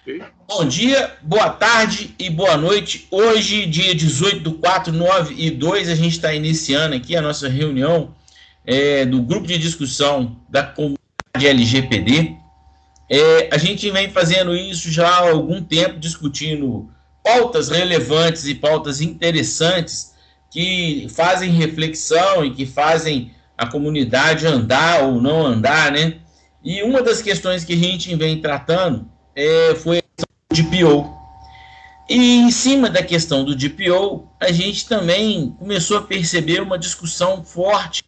Ok. Bom dia, boa tarde e boa noite. Hoje, dia 18/4, 9:02, a gente está iniciando aqui a nossa reunião do grupo de discussão da comunidade LGPD. A gente vem fazendo isso já há algum tempo, discutindo pautas relevantes e pautas interessantes que fazem reflexão e que fazem a comunidade andar ou não andar, né? E uma das questões que a gente vem tratando foi a DPO. E em cima da questão do DPO, a gente também começou a perceber uma discussão forte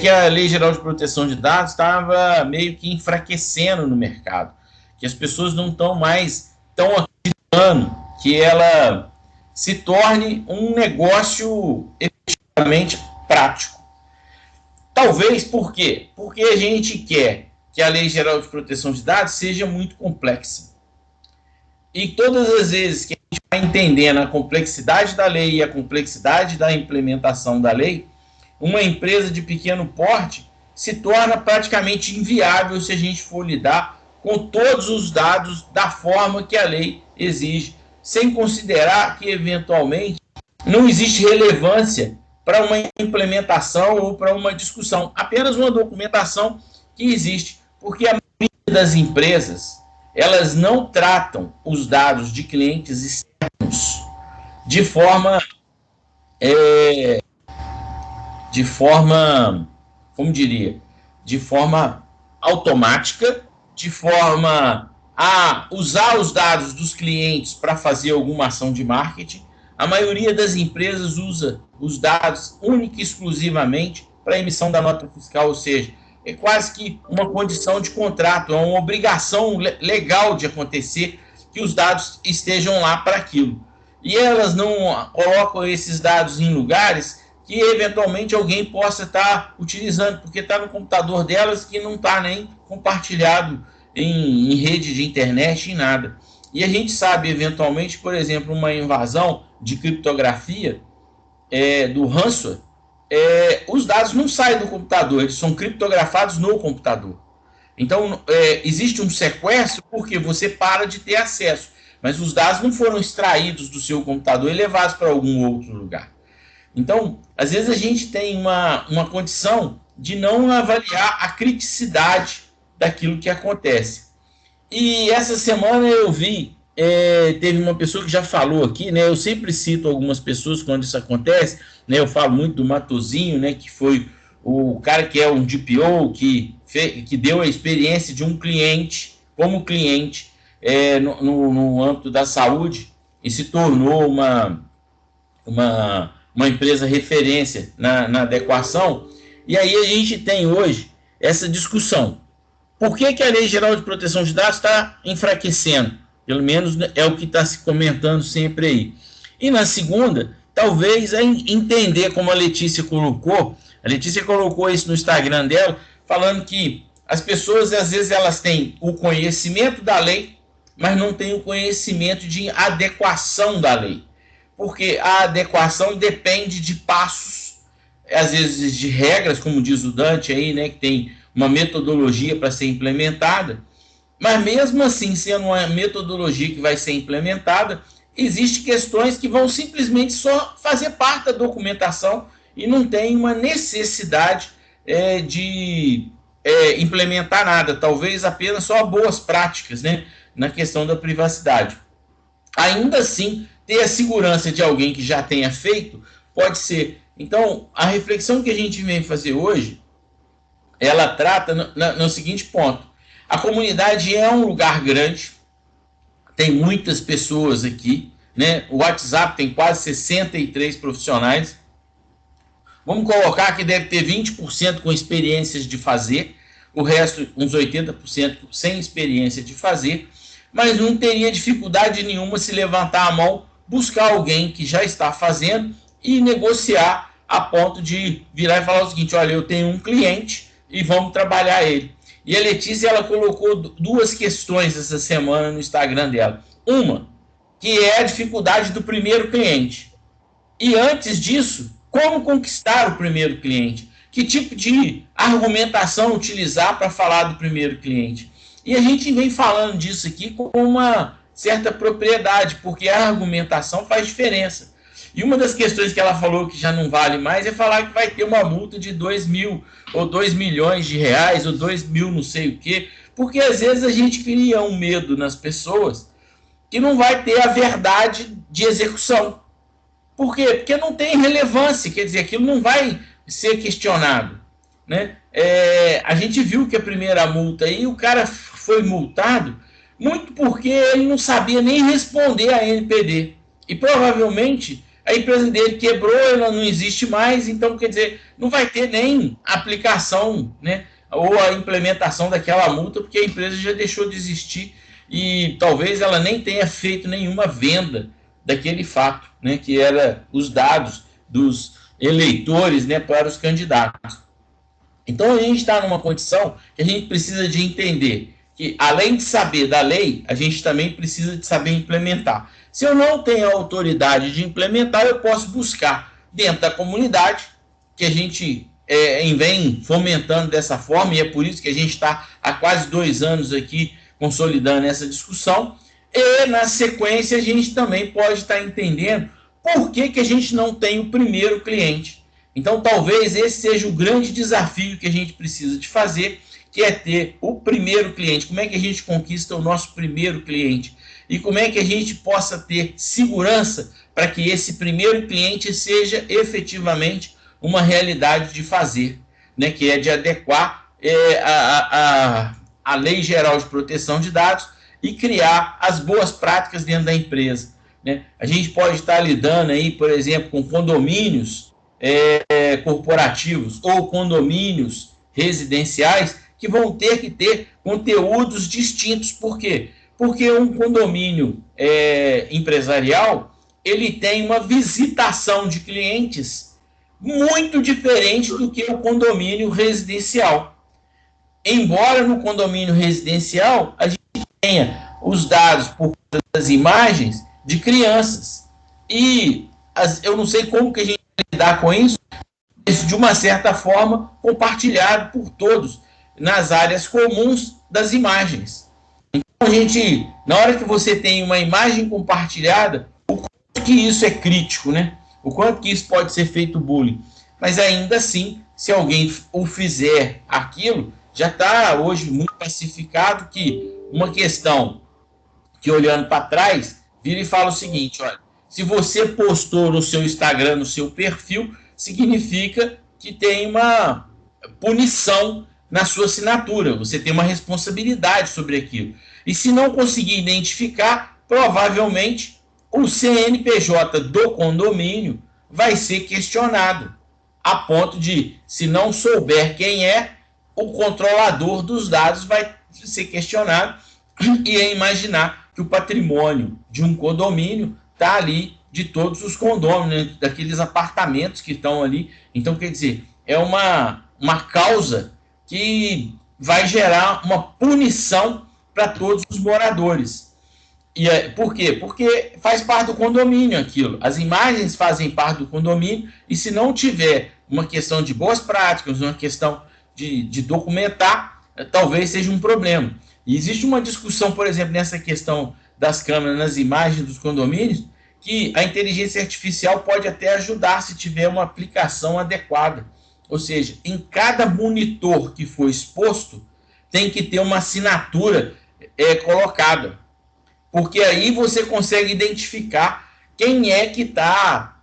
que a Lei Geral de Proteção de Dados estava meio que enfraquecendo no mercado, que as pessoas não estão mais tão acreditando que ela se torne um negócio efetivamente prático. Talvez por quê? Porque a gente quer que a Lei Geral de Proteção de Dados seja muito complexa. E todas as vezes que a gente vai entendendo a complexidade da lei e a complexidade da implementação da lei, uma empresa de pequeno porte se torna praticamente inviável se a gente for lidar com todos os dados da forma que a lei exige, sem considerar que, eventualmente, não existe relevância para uma implementação ou para uma discussão, apenas uma documentação que existe, porque a maioria das empresas elas não tratam os dados de clientes externos de forma de forma, como diria, de forma automática, de forma a usar os dados dos clientes para fazer alguma ação de marketing. A maioria das empresas usa os dados única e exclusivamente para a emissão da nota fiscal, ou seja, é quase que uma condição de contrato, é uma obrigação legal de acontecer que os dados estejam lá para aquilo. E elas não colocam esses dados em lugares que eventualmente alguém possa estar utilizando, porque está no computador delas que não está nem compartilhado em rede de internet, em nada. E a gente sabe, eventualmente, por exemplo, uma invasão de criptografia do ransomware, os dados não saem do computador, eles são criptografados no computador. Então, existe um sequestro porque você para de ter acesso, mas os dados não foram extraídos do seu computador e levados para algum outro lugar. Então, às vezes a gente tem uma condição de não avaliar a criticidade daquilo que acontece. E essa semana eu vi, teve uma pessoa que já falou aqui, né? Eu sempre cito algumas pessoas quando isso acontece, né? Eu falo muito do Matosinho, né? Que foi o cara que é um DPO, que deu a experiência de um cliente, como cliente, no âmbito da saúde, e se tornou uma empresa referência na adequação. E aí a gente tem hoje essa discussão. Por que a Lei Geral de Proteção de Dados está enfraquecendo? Pelo menos é o que está se comentando sempre aí. E na segunda, talvez entender como a Letícia colocou isso no Instagram dela, falando que as pessoas, às vezes, elas têm o conhecimento da lei, mas não têm o conhecimento de adequação da lei. Porque a adequação depende de passos, às vezes de regras, como diz o Dante aí, né, que tem uma metodologia para ser implementada, mas mesmo assim, sendo uma metodologia que vai ser implementada, existem questões que vão simplesmente só fazer parte da documentação e não tem uma necessidade de implementar nada, talvez apenas só boas práticas, né, na questão da privacidade. Ainda assim, ter a segurança de alguém que já tenha feito, pode ser. Então, a reflexão que a gente vem fazer hoje, ela trata no seguinte ponto. A comunidade é um lugar grande, tem muitas pessoas aqui, né? O WhatsApp tem quase 63 profissionais. Vamos colocar que deve ter 20% com experiências de fazer, o resto, uns 80% sem experiência de fazer, mas não teria dificuldade nenhuma se levantar a mão, buscar alguém que já está fazendo e negociar a ponto de virar e falar o seguinte: olha, eu tenho um cliente e vamos trabalhar ele. E a Letícia, ela colocou duas questões essa semana no Instagram dela. Uma, que é a dificuldade do primeiro cliente. E antes disso, como conquistar o primeiro cliente? Que tipo de argumentação utilizar para falar do primeiro cliente? E a gente vem falando disso aqui com uma certa propriedade, porque a argumentação faz diferença. E uma das questões que ela falou que já não vale mais é falar que vai ter uma multa de 2 mil, ou 2 milhões de reais, ou 2 mil não sei o quê, porque às vezes a gente cria um medo nas pessoas que não vai ter a verdade de execução. Por quê? Porque não tem relevância, quer dizer, aquilo não vai ser questionado, né? A gente viu que a primeira multa aí, o cara foi multado muito porque ele não sabia nem responder a NPD. E provavelmente a empresa dele quebrou, ela não existe mais, então quer dizer, não vai ter nem aplicação, né? Ou a implementação daquela multa, porque a empresa já deixou de existir e talvez ela nem tenha feito nenhuma venda daquele fato, né, que era os dados dos eleitores, né, para os candidatos. Então a gente está numa condição que a gente precisa de entender que, além de saber da lei, a gente também precisa de saber implementar. Se eu não tenho a autoridade de implementar, eu posso buscar dentro da comunidade, que a gente vem fomentando dessa forma, e é por isso que a gente está há quase 2 anos aqui consolidando essa discussão, e na sequência a gente também pode estar entendendo por que a gente não tem o primeiro cliente. Então talvez esse seja o grande desafio que a gente precisa de fazer, que é ter o primeiro cliente. Como é que a gente conquista o nosso primeiro cliente? E como é que a gente possa ter segurança para que esse primeiro cliente seja efetivamente uma realidade de fazer, né? Que é de adequar a Lei Geral de Proteção de Dados e criar as boas práticas dentro da empresa, né? A gente pode estar lidando aí, por exemplo, com condomínios corporativos ou condomínios residenciais que vão ter que ter conteúdos distintos. Por quê? Porque um condomínio empresarial, ele tem uma visitação de clientes muito diferente do que o condomínio residencial. Embora no condomínio residencial a gente tenha os dados por das imagens de crianças. E eu não sei como que a gente vai lidar com isso, mas de uma certa forma compartilhado por todos nas áreas comuns das imagens. Então a gente, na hora que você tem uma imagem compartilhada, o quanto que isso é crítico, né? O quanto que isso pode ser feito bullying. Mas ainda assim, se alguém o fizer aquilo, já está hoje muito pacificado que uma questão que, olhando para trás, vira e fala o seguinte: olha, se você postou no seu Instagram, no seu perfil, significa que tem uma punição na sua assinatura, você tem uma responsabilidade sobre aquilo. E se não conseguir identificar, provavelmente o CNPJ do condomínio vai ser questionado, a ponto de, se não souber quem é, o controlador dos dados vai ser questionado e imaginar que o patrimônio de um condomínio está ali, de todos os condôminos, né, daqueles apartamentos que estão ali. Então, quer dizer, é uma causa que vai gerar uma punição para todos os moradores. E por quê? Porque faz parte do condomínio aquilo. As imagens fazem parte do condomínio, e se não tiver uma questão de boas práticas, uma questão de documentar, talvez seja um problema. E existe uma discussão, por exemplo, nessa questão das câmeras nas imagens dos condomínios, que a inteligência artificial pode até ajudar se tiver uma aplicação adequada. Ou seja, em cada monitor que for exposto, tem que ter uma assinatura colocada. Porque aí você consegue identificar quem é que está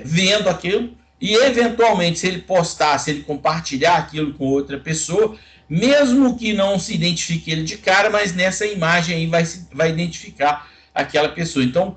vendo aquilo, e eventualmente, se ele postar, se ele compartilhar aquilo com outra pessoa, mesmo que não se identifique ele de cara, mas nessa imagem aí vai identificar aquela pessoa. Então,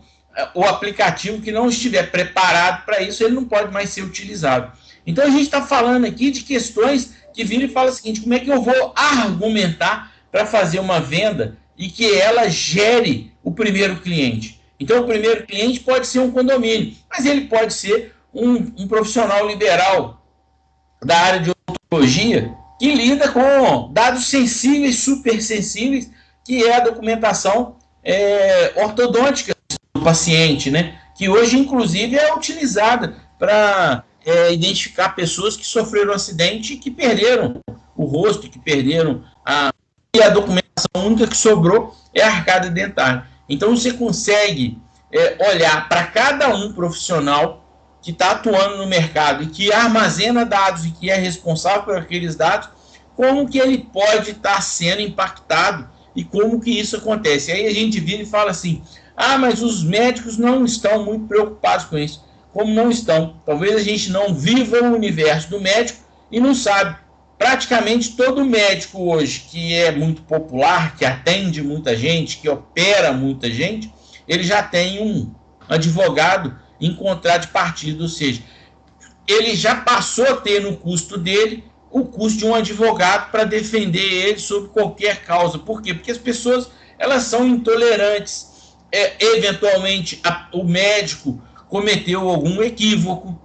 o aplicativo que não estiver preparado para isso, ele não pode mais ser utilizado. Então, a gente está falando aqui de questões que viram e falam o seguinte: como é que eu vou argumentar para fazer uma venda e que ela gere o primeiro cliente? Então, o primeiro cliente pode ser um condomínio, mas ele pode ser um profissional liberal da área de odontologia que lida com dados sensíveis, super sensíveis, que é a documentação ortodôntica do paciente, né? Que hoje, inclusive, é utilizada para identificar pessoas que sofreram um acidente e que perderam o rosto, que perderam e a documentação única que sobrou é a arcada dentária. Então você consegue olhar para cada um profissional que está atuando no mercado e que armazena dados e que é responsável por aqueles dados, como que ele pode estar sendo impactado e como que isso acontece. Aí a gente vira e fala assim, mas os médicos não estão muito preocupados com isso. Como não estão? Talvez a gente não viva o universo do médico e não sabe. Praticamente todo médico hoje que é muito popular, que atende muita gente, que opera muita gente, ele já tem um advogado em contrato de partido, ou seja, ele já passou a ter no custo dele o custo de um advogado para defender ele sobre qualquer causa. Por quê? Porque as pessoas elas são intolerantes. Eventualmente, o médico cometeu algum equívoco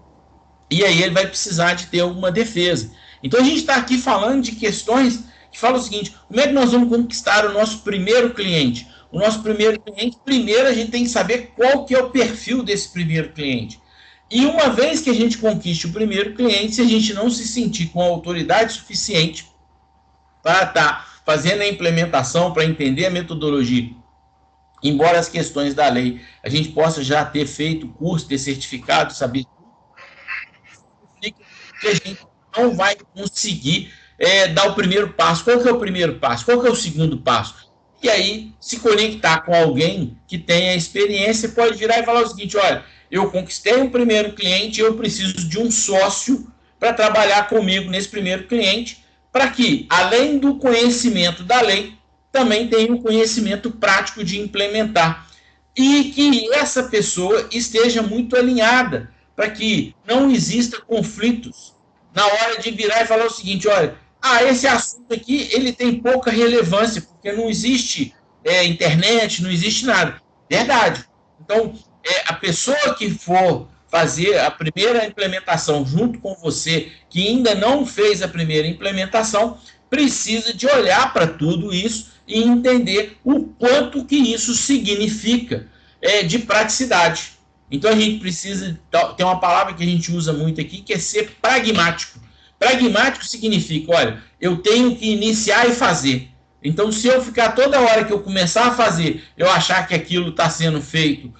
e aí ele vai precisar de ter alguma defesa. Então a gente está aqui falando de questões que falam o seguinte, como é que nós vamos conquistar o nosso primeiro cliente? O nosso primeiro cliente, primeiro a gente tem que saber qual que é o perfil desse primeiro cliente. E uma vez que a gente conquiste o primeiro cliente, se a gente não se sentir com autoridade suficiente para estar fazendo a implementação, para entender a metodologia, embora as questões da lei a gente possa já ter feito curso, ter certificado, saber que a gente não vai conseguir dar o primeiro passo. Qual que é o primeiro passo? Qual que é o segundo passo? E aí, se conectar com alguém que tenha experiência, pode virar e falar o seguinte, olha, eu conquistei um primeiro cliente, eu preciso de um sócio para trabalhar comigo nesse primeiro cliente, para que, além do conhecimento da lei, também tenha um conhecimento prático de implementar. E que essa pessoa esteja muito alinhada, para que não exista conflitos na hora de virar e falar o seguinte, olha, esse assunto aqui ele tem pouca relevância, porque não existe internet, não existe nada. Verdade. Então, a pessoa que for fazer a primeira implementação junto com você, que ainda não fez a primeira implementação, precisa de olhar para tudo isso e entender o quanto que isso significa de praticidade. Então a gente precisa, tem uma palavra que a gente usa muito aqui, que é ser pragmático. Pragmático significa, olha, eu tenho que iniciar e fazer. Então, se eu ficar toda hora que eu começar a fazer, eu achar que aquilo está sendo feito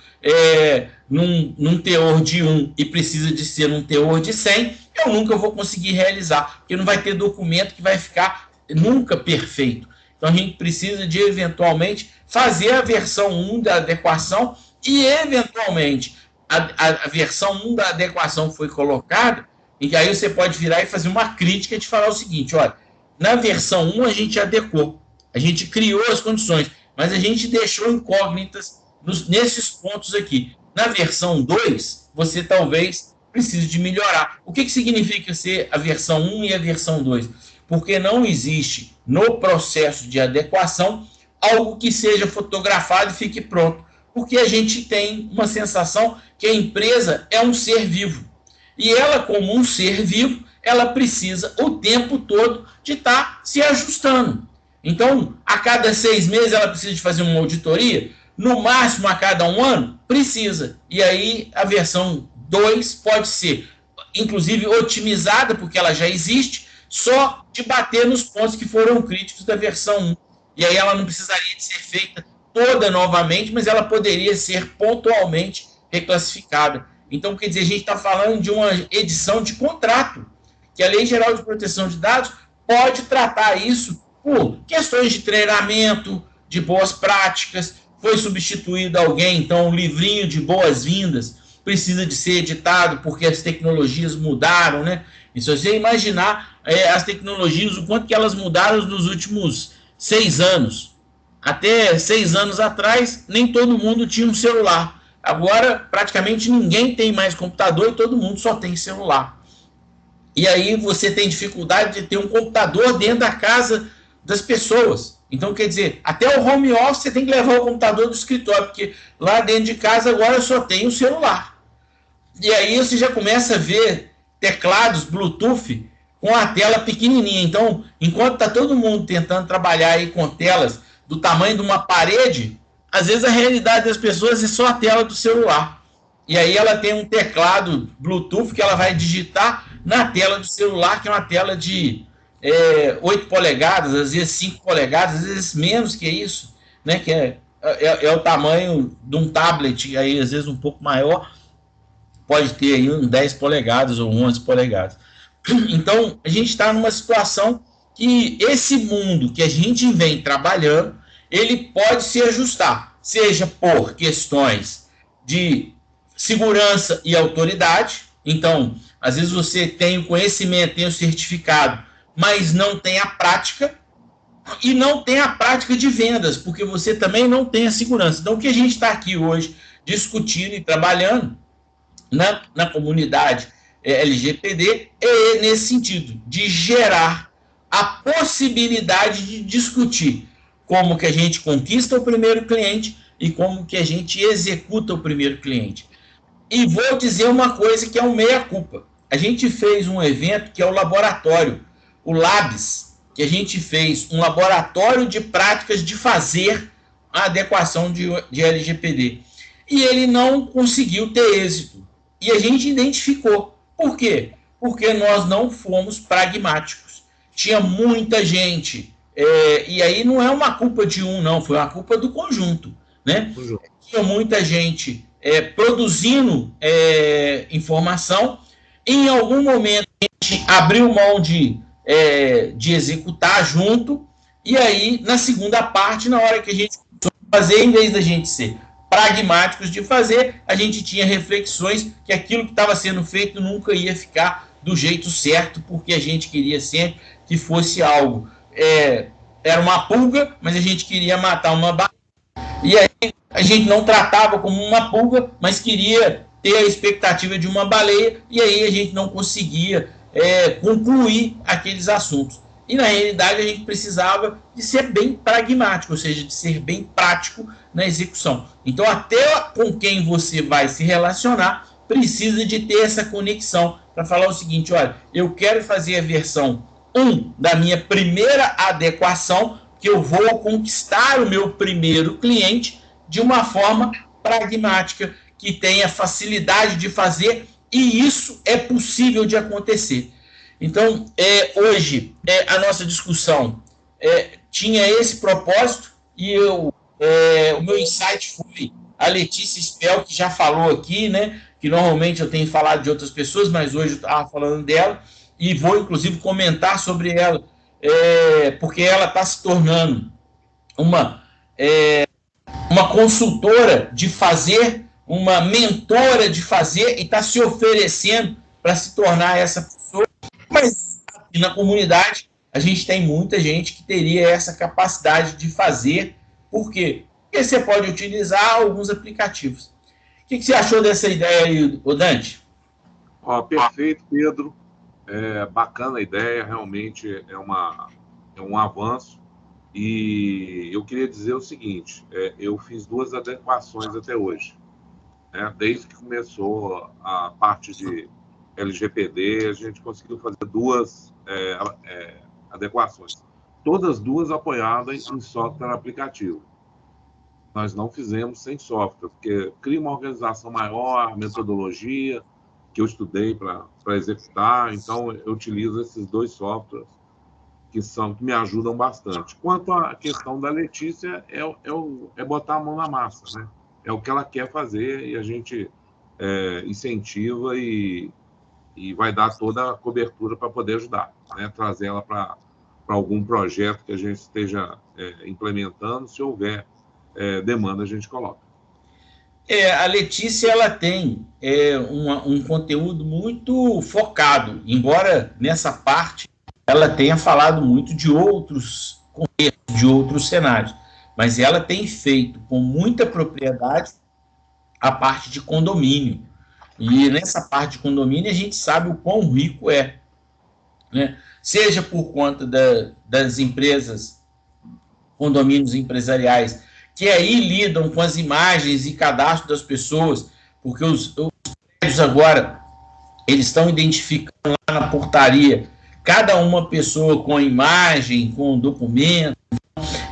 num teor de 1 e precisa de ser num teor de 100, eu nunca vou conseguir realizar, porque não vai ter documento que vai ficar nunca perfeito. Então, a gente precisa de, eventualmente, fazer a versão 1 da adequação e, eventualmente, a versão 1 da adequação foi colocada, e aí você pode virar e fazer uma crítica e te falar o seguinte, olha, na versão 1 a gente adequou, a gente criou as condições, mas a gente deixou incógnitas nesses pontos aqui. Na versão 2, você talvez precise de melhorar. O que significa ser a versão 1 e a versão 2? Porque não existe no processo de adequação algo que seja fotografado e fique pronto. Porque a gente tem uma sensação que a empresa é um ser vivo. E ela, como um ser vivo, ela precisa o tempo todo de estar se ajustando. Então, a cada 6 meses ela precisa de fazer uma auditoria, no máximo a cada 1 ano, precisa. E aí a versão 2 pode ser, inclusive, otimizada, porque ela já existe, só de bater nos pontos que foram críticos da versão 1. E aí ela não precisaria de ser feita toda novamente, mas ela poderia ser pontualmente reclassificada. Então, quer dizer, a gente está falando de uma edição de contrato, que a Lei Geral de Proteção de Dados pode tratar isso por questões de treinamento, de boas práticas, foi substituído alguém, então um livrinho de boas-vindas precisa de ser editado porque as tecnologias mudaram, né? E se você imaginar as tecnologias, o quanto que elas mudaram nos últimos 6 anos. Até 6 anos atrás, nem todo mundo tinha um celular. Agora, praticamente ninguém tem mais computador e todo mundo só tem celular. E aí você tem dificuldade de ter um computador dentro da casa das pessoas. Então, quer dizer, até o home office você tem que levar o computador do escritório, porque lá dentro de casa agora só tem o celular. E aí você já começa a ver teclados Bluetooth com a tela pequenininha. Então, enquanto está todo mundo tentando trabalhar aí com telas do tamanho de uma parede, às vezes a realidade das pessoas é só a tela do celular. E aí ela tem um teclado Bluetooth que ela vai digitar na tela do celular, que é uma tela de 8 polegadas, às vezes 5 polegadas, às vezes menos que isso, né? Que é o tamanho de um tablet, aí às vezes um pouco maior, pode ter aí 10 polegadas ou 11 polegadas. Então, a gente está numa situação que esse mundo que a gente vem trabalhando, ele pode se ajustar, seja por questões de segurança e autoridade. Então, às vezes você tem o conhecimento, tem o certificado, mas não tem a prática, e não tem a prática de vendas, porque você também não tem a segurança. Então, o que a gente está aqui hoje discutindo e trabalhando na comunidade LGPD é nesse sentido, de gerar a possibilidade de discutir como que a gente conquista o primeiro cliente e como que a gente executa o primeiro cliente. E vou dizer uma coisa que é um meia-culpa. A gente fez um evento que é o laboratório, o Labs, que a gente fez um laboratório de práticas de fazer a adequação de LGPD. E ele não conseguiu ter êxito. E a gente identificou. Por quê? Porque nós não fomos pragmáticos. Tinha muita gente, e aí não é uma culpa de um, não, foi uma culpa do conjunto, né? Tinha muita gente produzindo informação. Em algum momento a gente abriu mão de executar junto, e aí na segunda parte, na hora que a gente fazer, em vez da gente ser pragmáticos de fazer, a gente tinha reflexões que aquilo que estava sendo feito nunca ia ficar do jeito certo, porque a gente queria sempre que fosse algo, era uma pulga, mas a gente queria matar uma baleia, e aí a gente não tratava como uma pulga, mas queria ter a expectativa de uma baleia, e aí a gente não conseguia concluir aqueles assuntos. E na realidade a gente precisava de ser bem pragmático, ou seja, de ser bem prático na execução. Então, até com quem você vai se relacionar, precisa de ter essa conexão para falar o seguinte: olha, eu quero fazer a versão 1 da minha primeira adequação, que eu vou conquistar o meu primeiro cliente de uma forma pragmática, que tenha facilidade de fazer, e isso é possível de acontecer. Então, hoje, a nossa discussão tinha esse propósito, e o meu insight foi a Letícia Spell, que já falou aqui, né, que normalmente eu tenho falado de outras pessoas, mas hoje eu estava falando dela, e vou, inclusive, comentar sobre ela, porque ela está se tornando uma consultora de fazer, uma mentora de fazer, e está se oferecendo para se tornar essa pessoa. Mas aqui na comunidade a gente tem muita gente que teria essa capacidade de fazer. Por quê? Porque você pode utilizar alguns aplicativos. O que você achou dessa ideia aí, Dante? Perfeito, Pedro. Bacana a ideia, realmente é um avanço. E eu queria dizer o seguinte: eu fiz 2 adequações até hoje. Desde que começou a parte de LGPD, a gente conseguiu fazer 2 adequações. Todas 2 apoiadas em software aplicativo. Nós não fizemos sem software, porque cria uma organização maior, metodologia que eu estudei para executar, então eu utilizo esses 2 softwares que me ajudam bastante. Quanto à questão da Letícia, é botar a mão na massa, né? É o que ela quer fazer, e a gente incentiva e vai dar toda a cobertura para poder ajudar, né? Trazer ela para algum projeto que a gente esteja implementando. Se houver demanda, a gente coloca. A Letícia, ela tem um conteúdo muito focado, embora nessa parte ela tenha falado muito de outros contextos, de outros cenários, mas ela tem feito com muita propriedade a parte de condomínio. E nessa parte de condomínio a gente sabe o quão rico é, né? Seja por conta das empresas, condomínios empresariais, que aí lidam com as imagens e cadastro das pessoas, porque os prédios agora, eles estão identificando lá na portaria cada uma pessoa com a imagem, com o documento,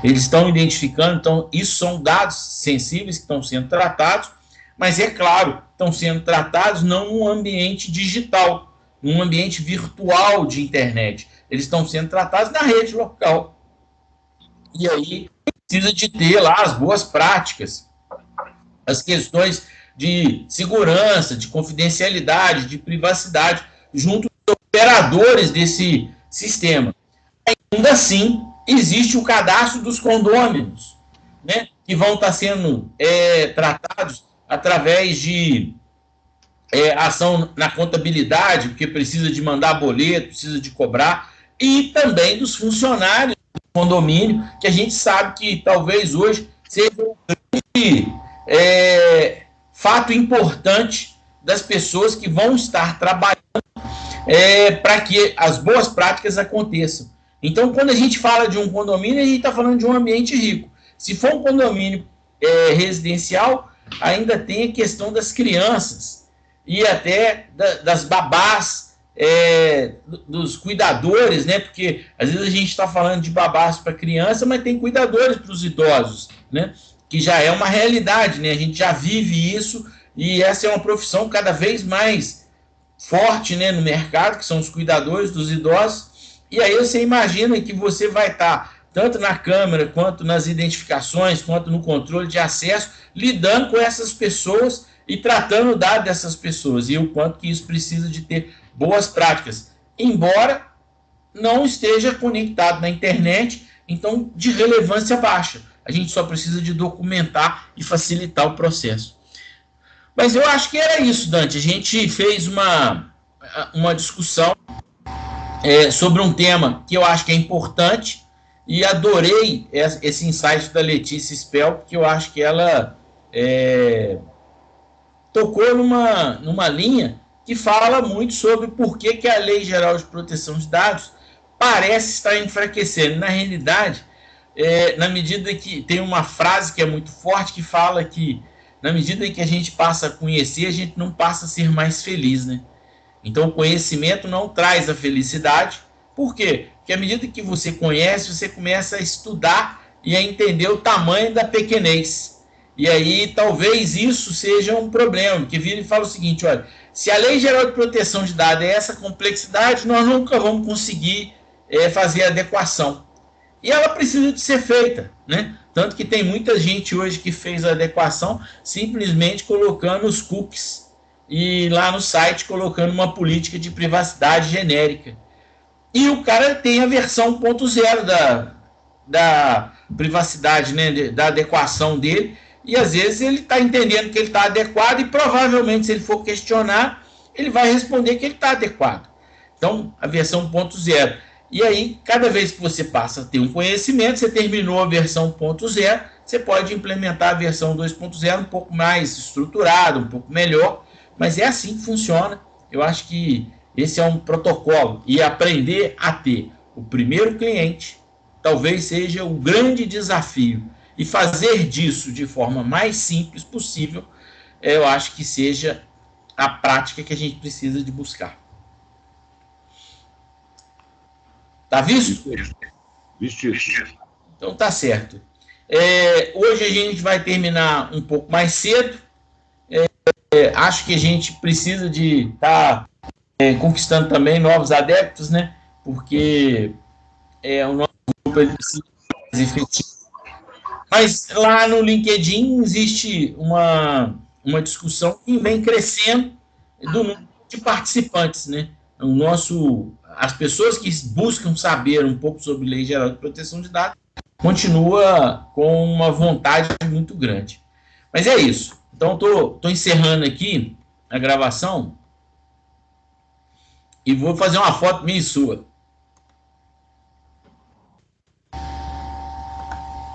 eles estão identificando. Então isso são dados sensíveis que estão sendo tratados, mas é claro, estão sendo tratados não num ambiente digital, num ambiente virtual de internet. eles estão sendo tratados na rede local. E aí precisa de ter lá as boas práticas, as questões de segurança, de confidencialidade, de privacidade, junto dos operadores desse sistema. Ainda assim, existe o cadastro dos condôminos, né, que vão estar sendo tratados através de ação na contabilidade, porque precisa de mandar boleto, precisa de cobrar, e também dos funcionários do condomínio, que a gente sabe que talvez hoje seja um grande fato importante das pessoas que vão estar trabalhando para que as boas práticas aconteçam. Então, quando a gente fala de um condomínio, a gente está falando de um ambiente rico. Se for um condomínio residencial, ainda tem a questão das crianças e até das babás, dos cuidadores, né? Porque às vezes a gente está falando de babás para criança, mas tem cuidadores para os idosos, né? Que já é uma realidade, né? A gente já vive isso e essa é uma profissão cada vez mais forte, né, no mercado, que são os cuidadores dos idosos. E aí você imagina que você vai estar tanto na câmera, quanto nas identificações, quanto no controle de acesso, lidando com essas pessoas e tratando o dado dessas pessoas, e o quanto que isso precisa de ter boas práticas, embora não esteja conectado na internet, então de relevância baixa. A gente só precisa de documentar e facilitar o processo. Mas eu acho que era isso, Dante. A gente fez uma discussão sobre um tema que eu acho que é importante, e adorei esse insight da Letícia Spell, porque eu acho que ela tocou numa linha que fala muito sobre por que a Lei Geral de Proteção de Dados parece estar enfraquecendo. Na realidade, na medida que tem uma frase que é muito forte, que fala que na medida que a gente passa a conhecer, a gente não passa a ser mais feliz, né? Então, o conhecimento não traz a felicidade. Por quê? Porque à medida que você conhece, você começa a estudar e a entender o tamanho da pequenez. E aí, talvez isso seja um problema, porque vira e fala o seguinte, olha, se a Lei Geral de Proteção de Dados é essa complexidade, nós nunca vamos conseguir fazer a adequação. E ela precisa de ser feita, né? Tanto que tem muita gente hoje que fez a adequação simplesmente colocando os cookies e lá no site colocando uma política de privacidade genérica. E o cara tem a versão 1.0 da privacidade, né, da adequação dele, e às vezes ele está entendendo que ele está adequado e provavelmente se ele for questionar, ele vai responder que ele está adequado. Então, a versão 1.0. E aí, cada vez que você passa a ter um conhecimento, você terminou a versão 1.0, você pode implementar a versão 2.0 um pouco mais estruturada, um pouco melhor, mas é assim que funciona. Eu acho que esse é um protocolo, e aprender a ter o primeiro cliente talvez seja o grande desafio, e fazer disso de forma mais simples possível, eu acho que seja a prática que a gente precisa de buscar. Tá visto? Vistíssimo. Então tá certo. Hoje a gente vai terminar um pouco mais cedo. Acho que a gente precisa de estar conquistando também novos adeptos, né? Porque o nosso grupo ele precisa ser mais efetivo. Mas lá no LinkedIn existe uma discussão que vem crescendo do número de participantes, né? As pessoas que buscam saber um pouco sobre Lei Geral de Proteção de Dados continua com uma vontade muito grande. Mas é isso. Então, estou encerrando aqui a gravação e vou fazer uma foto minha e sua.